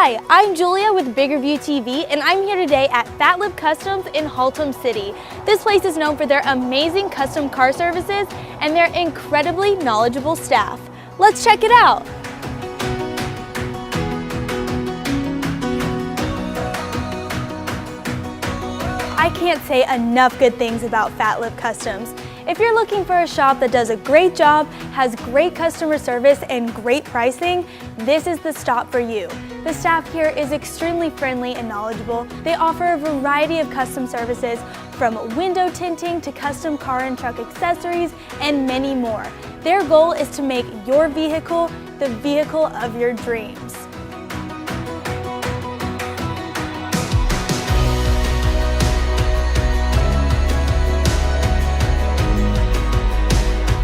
Hi, I'm Julia with Bigger View TV, and I'm here today at Fat Lip Customs in Haltom City. This place is known for their amazing custom car services and their incredibly knowledgeable staff. Let's check it out. I can't say enough good things about Fat Lip Customs. If you're looking for a shop that does a great job, has great customer service, and great pricing, this is the stop for you. The staff here is extremely friendly and knowledgeable. They offer a variety of custom services from window tinting to custom car and truck accessories and many more. Their goal is to make your vehicle the vehicle of your dreams.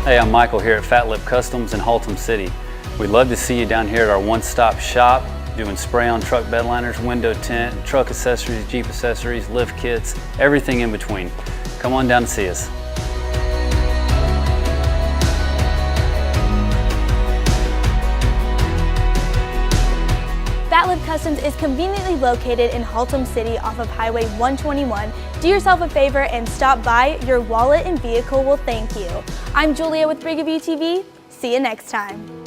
Hey, I'm Michael here at Fat Lip Customs in Haltom City. We'd love to see you down here at our one-stop shop doing spray-on truck bedliners, window tint, truck accessories, Jeep accessories, lift kits, everything in between. Come on down and see us. Fat Lip Customs is conveniently located in Haltom City off of Highway 121. Do yourself a favor and stop by. Your wallet and vehicle will thank you. I'm Julia with Bigger View TV. See you next time.